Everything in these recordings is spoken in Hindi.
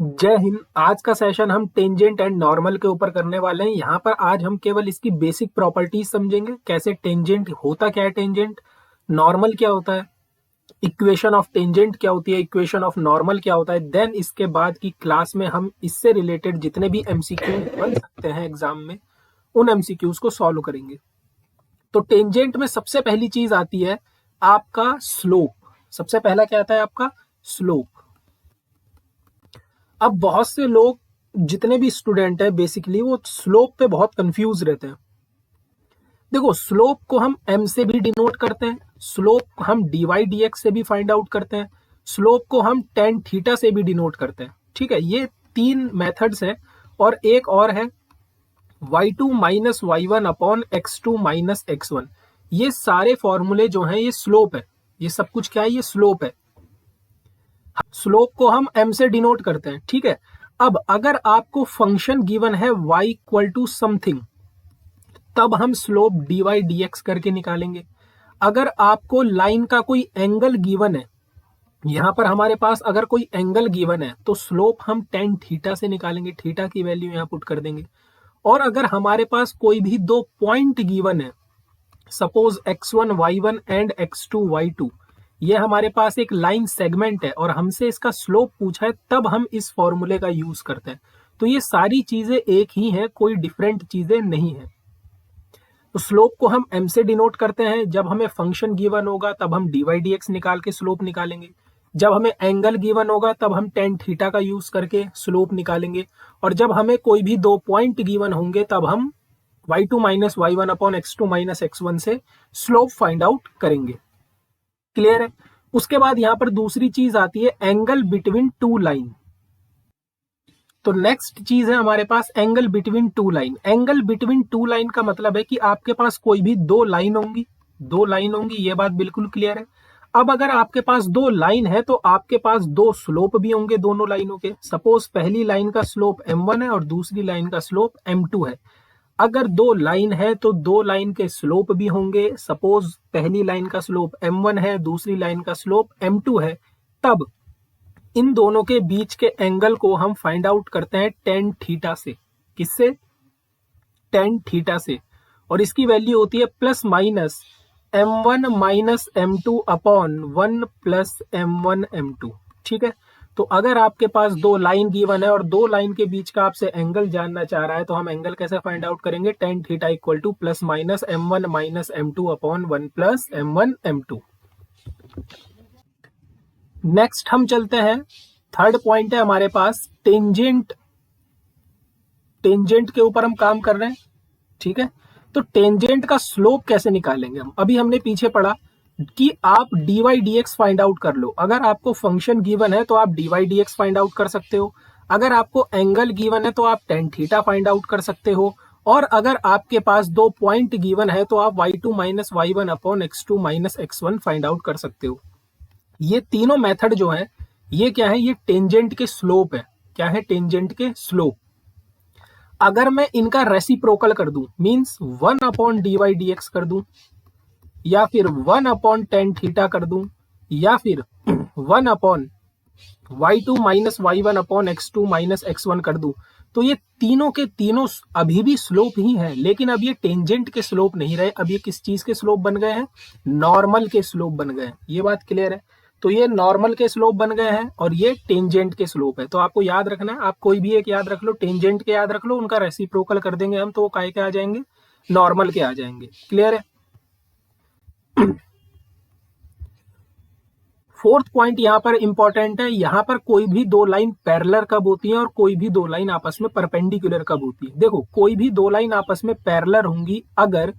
जय हिंद। आज का सेशन हम टेंजेंट एंड नॉर्मल के ऊपर करने वाले हैं। यहाँ पर आज हम केवल इसकी बेसिक प्रॉपर्टीज समझेंगे, कैसे टेंजेंट होता क्या है, टेंजेंट नॉर्मल क्या होता है, इक्वेशन ऑफ टेंजेंट क्या होती है, इक्वेशन ऑफ नॉर्मल क्या होता है। देन इसके बाद की क्लास में हम इससे रिलेटेड जितने भी एमसीक्यू बन सकते हैं एग्जाम में, उन एमसीक्यूज को सॉल्व करेंगे। तो टेंजेंट में सबसे पहली चीज आती है आपका स्लोप। सबसे पहला क्या आता है आपका स्लोप। अब बहुत से लोग, जितने भी स्टूडेंट है बेसिकली, वो स्लोप पे बहुत कंफ्यूज रहते हैं। देखो, स्लोप को हम एम से भी डिनोट करते हैं, स्लोप हम डी वाई डी एक्स से भी फाइंड आउट करते हैं, स्लोप को हम टेन थीटा से भी डिनोट करते हैं। ठीक है, ये तीन मेथड्स है। और एक और है y2 minus y one upon x2 minus x1। ये सारे फॉर्मूले जो हैं ये स्लोप है। ये सब कुछ क्या है, ये स्लोप है। स्लोप को हम m से डिनोट करते हैं। ठीक है, अब अगर आपको फंक्शन गिवन है y इक्वल टू समथिंग, तब हम स्लोप dy dx करके निकालेंगे। अगर आपको लाइन का कोई एंगल गिवन है, यहां पर हमारे पास अगर कोई एंगल गिवन है, तो स्लोप हम टेन थीटा से निकालेंगे, थीटा की वैल्यू यहां पुट कर देंगे। और अगर हमारे पास कोई भी दो पॉइंट गिवन है, suppose x1 y1 and x2 y2, ये हमारे पास एक लाइन सेगमेंट है और हमसे इसका स्लोप पूछा है, तब हम इस फॉर्मूले का यूज करते हैं। तो ये सारी चीजें एक ही हैं, कोई डिफरेंट चीजें नहीं है। तो स्लोप को हम m से डिनोट करते हैं। जब हमें फंक्शन गिवन होगा तब हम dy dx निकाल के स्लोप निकालेंगे। जब हमें एंगल गिवन होगा तब हम टेन थीटा का यूज करके स्लोप निकालेंगे। और जब हमें कोई भी दो पॉइंट गिवन होंगे तब हम y2 minus y one upon x2 minus x1 से स्लोप फाइंड आउट करेंगे। क्लियर है। उसके बाद यहां पर दूसरी चीज आती है एंगल बिटवीन टू लाइन। तो नेक्स्ट चीज है हमारे पास angle between two line. Angle between two line का मतलब है कि आपके पास कोई भी दो लाइन होंगी, दो लाइन होंगी, ये बात बिल्कुल क्लियर है। अब अगर आपके पास दो लाइन है तो आपके पास दो स्लोप भी होंगे दोनों लाइनों के। सपोज पहली लाइन का स्लोप m1 है और दूसरी लाइन का स्लोप m2 है। अगर दो लाइन है तो दो लाइन के स्लोप भी होंगे। सपोज पहली लाइन का स्लोप m1 है, दूसरी लाइन का स्लोप m2 है, तब इन दोनों के बीच के एंगल को हम फाइंड आउट करते हैं टेन थीटा से। किससे? टेन थीटा से। और इसकी वैल्यू होती है plus minus m1 minus m2 upon 1 plus m1 m2। ठीक है, तो अगर आपके पास दो लाइन गिवन है और दो लाइन के बीच का आपसे एंगल जानना चाह रहा है, तो हम एंगल कैसे फाइंड आउट करेंगे? Tan theta equal two plus minus m1 minus m2 upon 1 plus m1 m2। Next हम चलते हैं, थर्ड पॉइंट है हमारे पास टेंजेंट। टेंजेंट के ऊपर हम काम कर रहे हैं। ठीक है, तो टेंजेंट का स्लोप कैसे निकालेंगे हम? अभी हमने पीछे पढ़ा कि आप dy dx फाइंड आउट कर लो। अगर आपको फंक्शन गिवन है तो आप dy dx फाइंड आउट कर सकते हो। अगर आपको एंगल गिवन है तो आप टेन थीटा फाइंड आउट कर सकते हो। और अगर आपके पास दो पॉइंट गिवन है तो आप y2 minus y one upon x2 minus x1 find out कर सकते हो। ये तीनों मेथड जो है ये क्या है? ये टेंजेंट के स्लोप है। क्या है? टेंजेंट के स्लोप। अगर मैं इनका रेसिप्रोकल कर दूं, मींस 1 अपॉन dy dx कर दूं, या फिर 1 अपॉन टेन थीटा कर दूं, या फिर 1 upon y2 minus y one upon x2 minus x1 कर दूं, तो ये तीनों के तीनों अभी भी स्लोप ही हैं, लेकिन अब ये टेंजेंट के स्लोप नहीं रहे। अब ये किस चीज के स्लोप बन गए हैं? नॉर्मल के स्लोप बन गए हैं। ये बात क्लियर है। तो ये नॉर्मल के स्लोप बन गए हैं और ये टेंजेंट के स्लोप है। तो आपको याद रखना है, आप कोई भी एक याद रख लो, टेंजेंट के याद रख लो, उनका रेसिप्रोकल कर देंगे हम तो वो काय के आ जाएंगे? नॉर्मल के आ जाएंगे। क्लियर है। फोर्थ पॉइंट यहां पर इंपॉर्टेंट है। यहां पर कोई भी दो लाइन पैरेलल कब होती है और कोई भी दो लाइन आपस में परपेंडिकुलर कब होती है? देखो, कोई भी दो लाइन आपस में पैरेलल होंगी अगर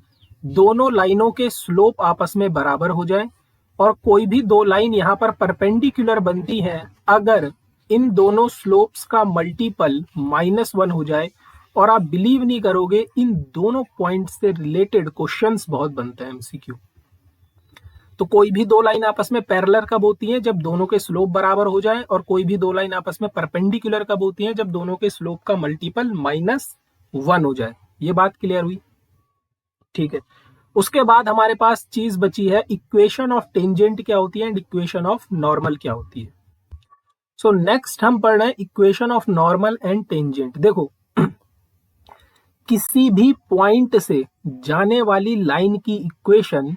दोनों लाइनों के स्लोप आपस में बराबर हो जाए, और कोई भी दो लाइन यहां पर परपेंडिकुलर बनती है अगर इन दोनों स्लोप्स का मल्टीपल -1 हो जाए। और आप बिलीव नहीं करोगे, इन दोनों पॉइंट से रिलेटेड क्वेश्चंस बहुत बनते हैं एमसीक्यू। तो कोई भी दो लाइन आपस में पैरेलल कब होती है? जब दोनों के स्लोप बराबर हो जाए। और कोई भी दो लाइन आपस में परपेंडिकुलर कब होती है? जब दोनों के स्लोप का मल्टीपल -1 हो जाए। ये बात क्लियर हुई? ठीक है। उसके बाद हमारे पास चीज बची है इक्वेशन ऑफ टेंजेंट क्या होती है एंड इक्वेशन ऑफ नॉर्मल क्या होती है। सो नेक्स्ट हम पढ़ रहे हैं equation of normal and tangent. देखो किसी भी पॉइंट से जाने वाली लाइन की इक्वेशन,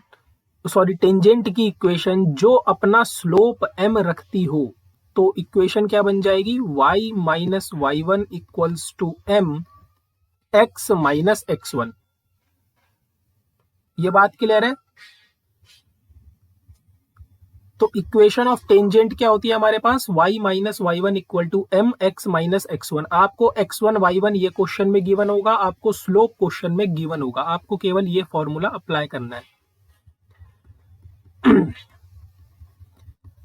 सॉरी टेंजेंट की इक्वेशन जो अपना स्लोप m रखती हो, तो इक्वेशन क्या बन जाएगी, y minus y one equals to m x minus x1। ये बात क्लियर है। तो इक्वेशन ऑफ टेंजेंट क्या होती है हमारे पास, y minus y one equal to m x minus x1। आपको x1 y1 ये क्वेश्चन में गिवन होगा, आपको स्लोप क्वेश्चन में गिवन होगा, आपको केवल ये फॉर्मूला अप्लाई करना है।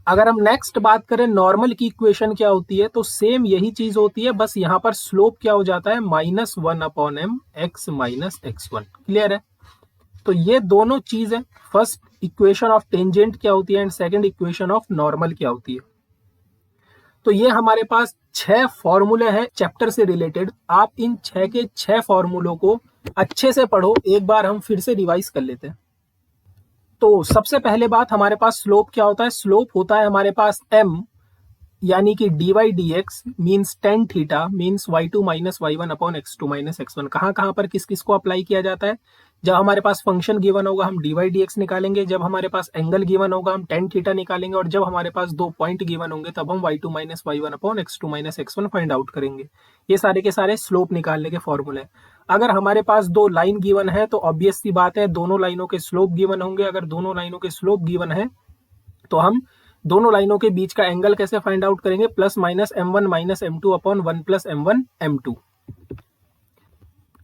अगर हम नेक्स्ट बात करें नॉर्मल की इक्वेशन क्या होती है, तो सेम यही चीज होती है, बस यहां पर स्लोप क्या हो जाता है, minus one upon m x minus x1। क्लियर है। तो ये दोनों चीज है, फर्स्ट इक्वेशन ऑफ टेंजेंट क्या होती है and second equation of normal क्या होती है। तो ये हमारे पास 6 फॉर्मूले हैं चैप्टर से रिलेटेड। आप इन 6 के 6 फॉर्मूलों को अच्छे से पढ़ो। एक बार हम फिर से रिवाइज कर लेते हैं। तो सबसे पहले बात, हमारे पास स्लोप क्या होता है, स्लोप होता है हमारे पास m, यानी कि dy dx means tan theta means y2 minus y one upon x2 minus x1। कहां पर किस किस को अप्लाई किया जाता है, जब हमारे पास फंक्शन गिवन होगा हम dy dx निकालेंगे, जब हमारे पास एंगल गिवन होगा हम टेन थीटा निकालेंगे, और जब हमारे पास 2 पॉइंट गिवन होंगे तब हम y2 minus y one upon x2 minus x1 find out करेंगे। ये सारे के सारे स्लोप निकालने के फॉर्मूले। अगर हमारे पास 2 लाइन गिवन है तो ऑब्वियस सी बात है दोनों लाइनों के स्लोप गिवन होंगे। अगर दोनों लाइनों के स्लोप गिवन है तो हम दोनों लाइनों के बीच का एंगल कैसे फाइंड आउट करेंगे, plus minus m1 minus m2 upon 1 plus m1 m2।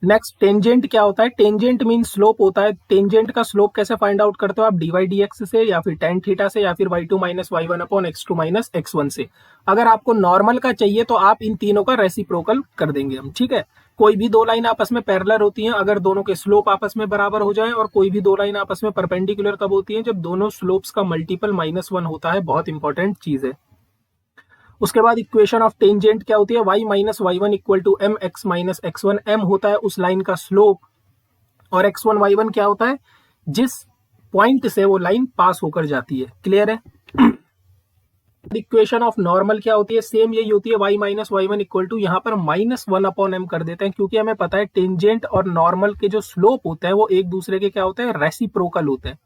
Next tangent क्या होता है, टेंजेंट मीन स्लोप होता है। टेंजेंट का स्लोप कैसे फाइंड आउट करते हो आप, dy dx से या फिर tan थीटा से या फिर y2 minus y one upon x2 minus x1 से। अगर आपको नॉर्मल का चाहिए तो आप इन तीनों का रेसिप्रोकल कर देंगे हम, ठीक है। कोई भी 2 लाइन आपस में पैरेलल होती हैं अगर दोनों के स्लोप आपस में बराबर हो जाए, और कोई भी 2 लाइन आपस में परपेंडिकुलर कब होती है, जब दोनों स्लोप्स का मल्टीपल -1 होता है। बहुत इंपॉर्टेंट चीज है। उसके बाद इक्वेशन ऑफ टेंजेंट क्या होती है, y minus y one equal to m x minus x1। m होता है उस लाइन का स्लोप, और x1 y1 क्या होता है, जिस पॉइंट से वो लाइन पास होकर जाती है। क्लियर है। इक्वेशन ऑफ नॉर्मल क्या होती है, सेम यही होती है, y minus y one equal to, यहाँ पर -1 अपॉन m कर देते हैं, क्योंकि हमें पता है टेंजेंट और नॉर्मल के जो स्लोप होते हैं वो एक दूसरे के क्या होते हैं, रेसिप्रोकल होते हैं।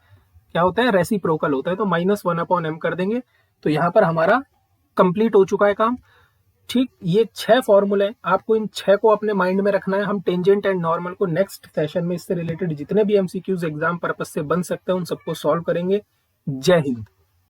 क्या होता है, रेसिप्रोकल होता है। तो -1 अपॉन m कर देंगे, तो यहाँ पर हमारा कंप्लीट हो चुका है काम। ठीक, ये 6 फॉर्मूले, आपको इन 6 को अपने माइंड में रखना है। हम टेंजेंट एंड नॉर्मल को नेक्स्ट सेशन में इससे रिलेटेड जितने भी एमसीक्यूज एग्जाम पर्पस से बन सकते हैं उन सबको सॉल्व करेंगे। जय हिंद।